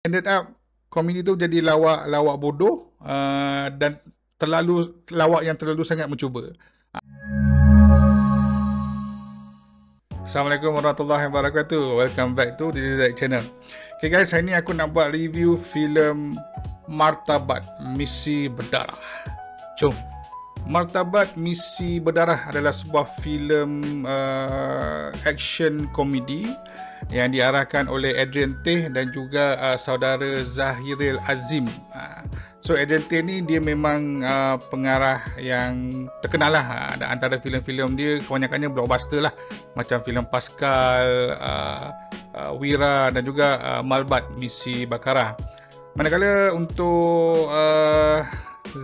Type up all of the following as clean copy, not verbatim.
ended up komedi tu jadi lawak bodoh dan lawak yang terlalu sangat mencuba. Assalamualaikum warahmatullahi wabarakatuh. Welcome back to the Zack Channel. Okay guys, hari ni aku nak buat review filem Martabat Misi Berdarah. Jom. Martabat Misi Berdarah adalah sebuah filem action komedi yang diarahkan oleh Adrian Teh dan juga saudara Zahiril Azim. So Adrian Teh ni dia memang pengarah yang terkenal lah. Dan antara filem-filem dia kebanyakannya blockbuster lah, macam filem Pascal, Wira dan juga Malbat Misi Bakara. Manakala untuk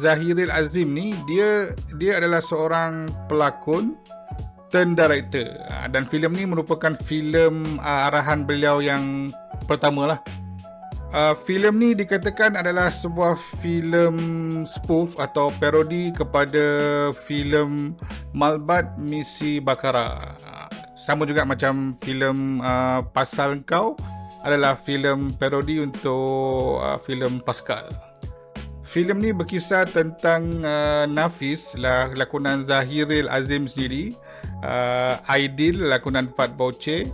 Zahiril Azim ni dia adalah seorang pelakon turn director, dan filem ni merupakan filem arahan beliau yang pertama lah. Filem ni dikatakan adalah sebuah filem spoof atau parodi kepada filem Malbat Misi Bakara. Sama juga macam filem Pasal Kau adalah filem parodi untuk filem Pascal. Filem ni berkisah tentang Nafis, lakonan Zahiril Azim sendiri, Aidil, lakonan Fat Bauche,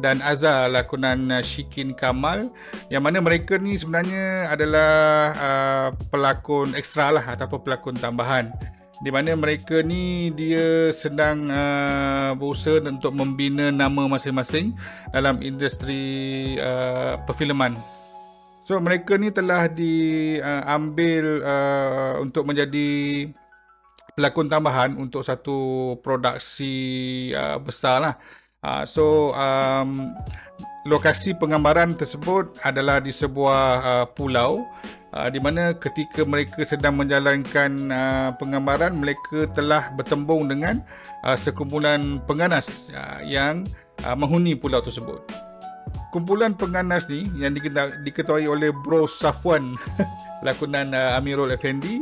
dan Azhar, lakonan Shikin Kamal, yang mana mereka ni sebenarnya adalah pelakon ekstra lah ataupun pelakon tambahan, di mana mereka ni dia sedang berusaha untuk membina nama masing-masing dalam industri perfilman. So mereka ni telah diambil untuk menjadi pelakon tambahan untuk satu produksi besar lah. Lokasi penggambaran tersebut adalah di sebuah pulau, di mana ketika mereka sedang menjalankan penggambaran, mereka telah bertembung dengan sekumpulan pengganas yang menghuni pulau tersebut. Kumpulan pengganas ni yang diketuai oleh Bro Safwan lakonan Amirul Effendi,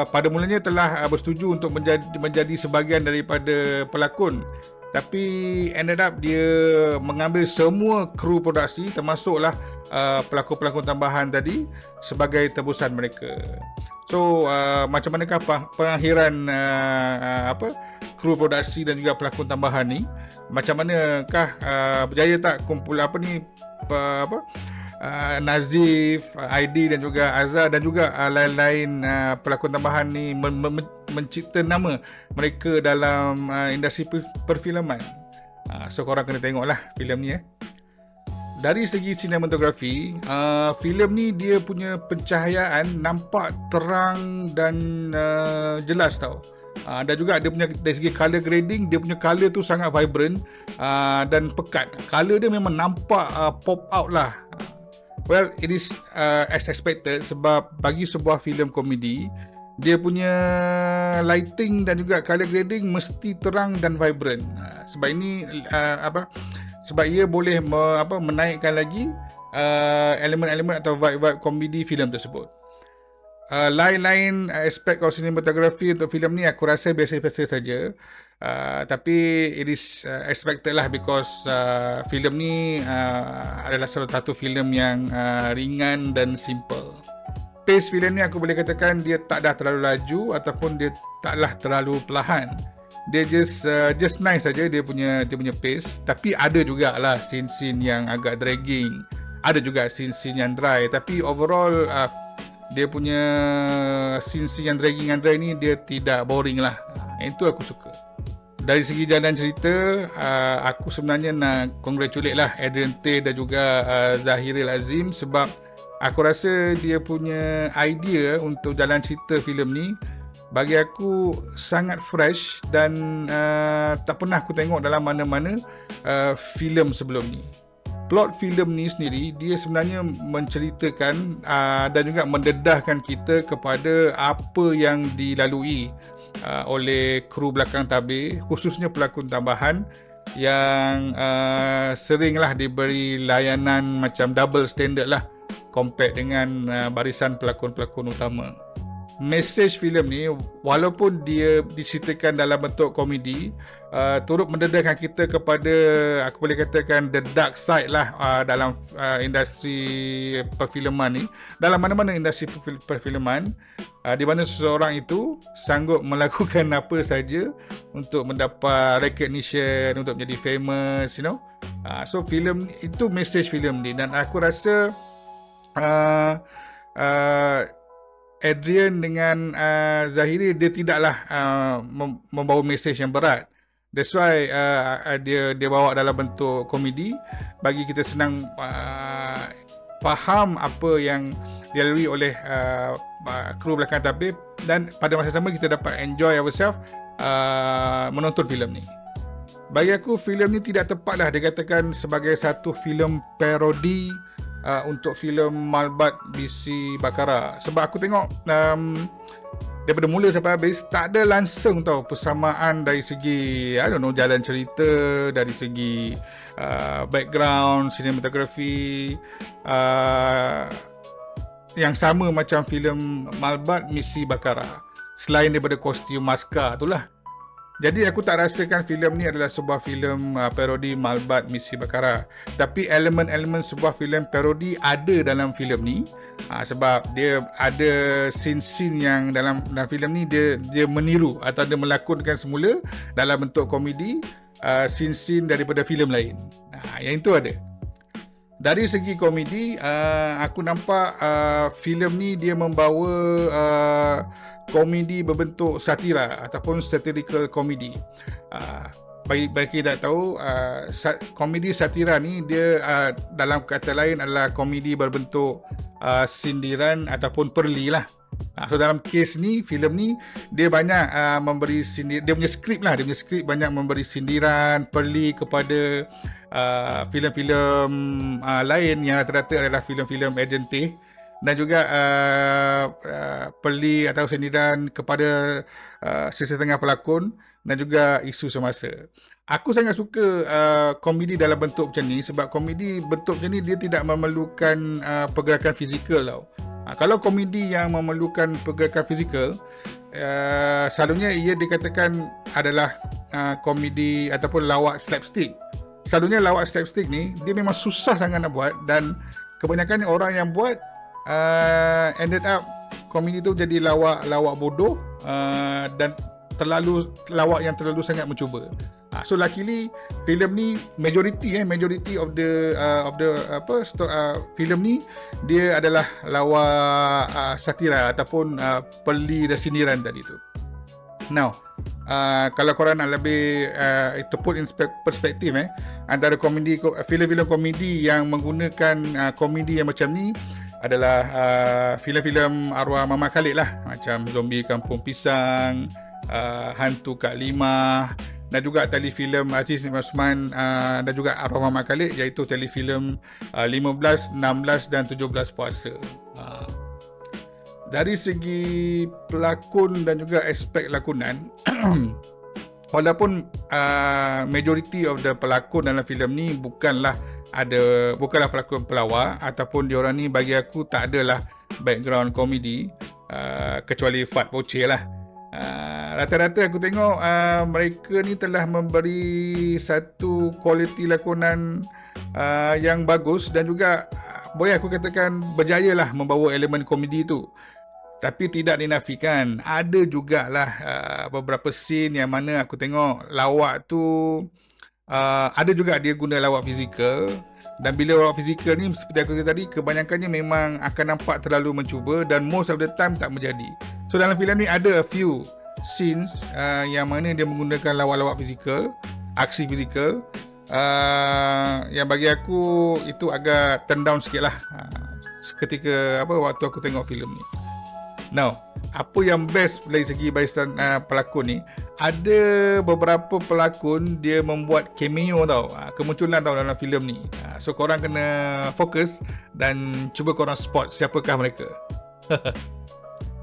pada mulanya telah bersetuju untuk menjadi sebahagian daripada pelakon, tapi ended up dia mengambil semua kru produksi termasuklah pelakon-pelakon tambahan tadi sebagai tebusan mereka. So macam manakah pengakhiran kru produksi dan juga pelakon tambahan ni? Macam manakah berjaya tak Nazif, ID dan juga Azhar dan juga lain-lain pelakon tambahan ni mencipta nama mereka dalam industri perfilman. So korang kena tengoklah filem ni. Dari segi sinematografi, filem ni dia punya pencahayaan nampak terang dan jelas tau. Dan juga dia punya dari segi color grading, dia punya color tu sangat vibrant dan pekat. Color dia memang nampak pop out lah. Well, it is as expected, sebab bagi sebuah filem komedi, dia punya lighting dan juga color grading mesti terang dan vibrant. Sebab ini sebab ia boleh menaikkan lagi elemen-elemen atau vibe-vibe komedi filem tersebut. Lain-lain aspek of cinematography untuk filem ni aku rasa biasa-biasa saja. Tapi it is expected lah, because filem ni adalah salah satu filem yang ringan dan simple. Pace filem ni aku boleh katakan dia tak dah terlalu laju ataupun dia taklah terlalu perlahan. Dia just nice saja dia punya pace. Tapi ada jugalah scene-scene yang agak dragging, ada juga scene-scene yang dry, tapi overall dia punya scene-scene yang dragging dan dry ni dia tidak boring lah. Itu aku suka. Dari segi jalan cerita, aku sebenarnya nak congratulate lah Adrian Teh dan juga Zahiril Azim, sebab aku rasa dia punya idea untuk jalan cerita filem ni bagi aku sangat fresh dan tak pernah aku tengok dalam mana-mana filem sebelum ni. Plot filem ni sendiri dia sebenarnya menceritakan dan juga mendedahkan kita kepada apa yang dilalui oleh kru belakang tabir, khususnya pelakon tambahan yang seringlah diberi layanan macam double standard lah compare dengan barisan pelakon-pelakon utama. message filem ni walaupun dia diceritakan dalam bentuk komedi, turut mendedahkan kita kepada, aku boleh katakan, the dark side lah dalam industri perfilman ni, dalam mana-mana industri perfilman, di mana seseorang itu sanggup melakukan apa saja untuk mendapat recognition, untuk menjadi famous, so filem itu message filem ni. Dan aku rasa Adrian dengan Zahiri, dia tidaklah membawa mesej yang berat. That's why dia bawa dalam bentuk komedi, bagi kita senang faham apa yang dilalui oleh kru belakang tabir, dan pada masa sama kita dapat enjoy ourselves menonton filem ni. Bagi aku, filem ni tidak tepatlah dikatakan sebagai satu filem parodi untuk filem Malbat BC Bakara, sebab aku tengok daripada mula sampai habis tak ada langsung persamaan dari segi jalan cerita, dari segi background, cinematography yang sama macam filem Malbat Misi Bakara, selain daripada kostum maskar itulah. Jadi aku tak rasakan filem ni adalah sebuah filem parodi Malbat Misi Bakara. Tapi elemen-elemen sebuah filem parodi ada dalam filem ni. Sebab dia ada scene-scene yang dalam filem ni dia meniru atau dia melakonkan semula dalam bentuk komedi scene-scene daripada filem lain. Yang itu ada. Dari segi komedi, aku nampak filem ni dia membawa komedi berbentuk satira ataupun satirical comedy. Bagi kita tahu, komedi satira ni dia dalam kata lain adalah komedi berbentuk sindiran ataupun perli lah. So dalam kes ni, filem ni dia banyak memberi sindir, dia punya skrip banyak memberi sindiran, perli kepada filem-filem lain yang rata-rata adalah filem-filem agentif, dan juga perli atau sindiran kepada sesetengah pelakon dan juga isu semasa. Aku sangat suka komedi dalam bentuk macam ni, sebab komedi bentuk macam ni dia tidak memerlukan pergerakan fizikal tau. Kalau komedi yang memerlukan pergerakan fizikal, selalunya ia dikatakan adalah komedi ataupun lawak slapstick. Selalunya lawak slapstick ni dia memang susah sangat nak buat, dan kebanyakan orang yang buat ended up komedi tu jadi lawak bodoh, dan lawak yang terlalu sangat mencuba. So luckily filem ni majority of the filem ni dia adalah lawak satira ataupun perli dan sindiran tadi tu. Now, kalau korang nak lebih to put in perspektif, antara filem-filem komedi yang menggunakan komedi yang macam ni adalah filem-filem arwah Mama Khalid lah, macam Zombie Kampung Pisang, Hantu Kak Limah, dan juga telefilem Aziz Osman dan juga arwah Mama Khalid, iaitu telefilem 15, 16 dan 17 puasa. Dari segi pelakon dan juga aspek lakonan, walaupun majority of the pelakon dalam filem ni bukanlah pelakon pelawak, ataupun diorang ni bagi aku tak adalah background komedi, kecuali Fat Poche lah. Rata-rata aku tengok mereka ni telah memberi satu kualiti lakonan yang bagus, dan juga boleh aku katakan berjaya lah membawa elemen komedi tu. Tapi tidak dinafikan, ada jugalah beberapa scene yang mana aku tengok lawak tu ada juga dia guna lawak fizikal, dan bila lawak fizikal ni seperti aku kata tadi, kebanyakannya memang akan nampak terlalu mencuba, dan most of the time tak menjadi. So dalam filem ni ada a few scenes yang mana dia menggunakan lawak-lawak fizikal, aksi fizikal, yang bagi aku itu agak turn down sikit lah ketika waktu aku tengok filem ni. Now, apa yang best dari segi barisan pelakon ni, ada beberapa pelakon dia membuat cameo kemunculan dalam filem ni. So korang kena fokus dan cuba korang spot siapakah mereka.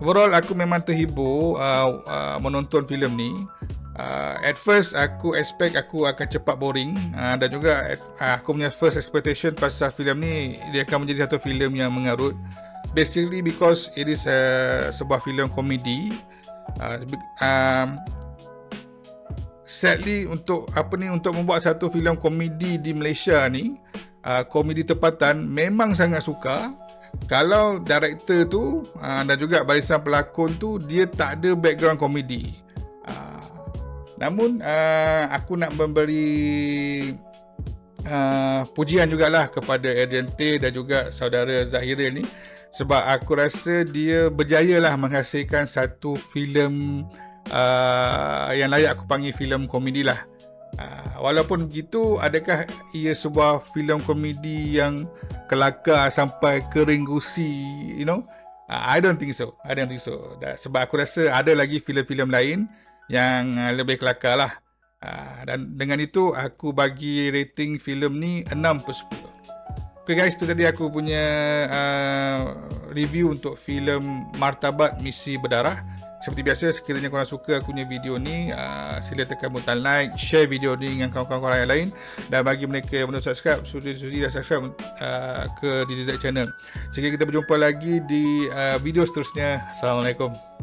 Overall aku memang terhibur menonton filem ni. At first aku expect aku akan cepat boring, dan juga aku punya first expectation pasal filem ni dia akan menjadi satu filem yang mengarut. basically because it is sebuah filem komedi. Sadly untuk membuat satu filem komedi di Malaysia ni, komedi tempatan, memang sangat sukar kalau director tu dan juga barisan pelakon tu dia tak ada background komedi. Namun aku nak memberi pujian jugalah kepada Adrian Tay dan juga saudara Zahiril ni, sebab aku rasa dia berjayalah menghasilkan satu filem yang layak aku panggil filem komedi lah. Walaupun begitu, adakah ia sebuah filem komedi yang kelakar sampai kering gusi, you know? I don't think so. Sebab aku rasa ada lagi filem-filem lain yang lebih kelakar lah. Dan dengan itu aku bagi rating filem ni 6/10. Okay guys, itu tadi aku punya review untuk filem Martabat Misi Berdarah. Seperti biasa, sekiranya korang suka aku punya video ni, sila tekan butang like, share video ni dengan kawan-kawan yang lain, dan bagi mereka yang belum subscribe, sudi dah subscribe ke DJZ channel. Sehingga kita berjumpa lagi di video seterusnya. Assalamualaikum.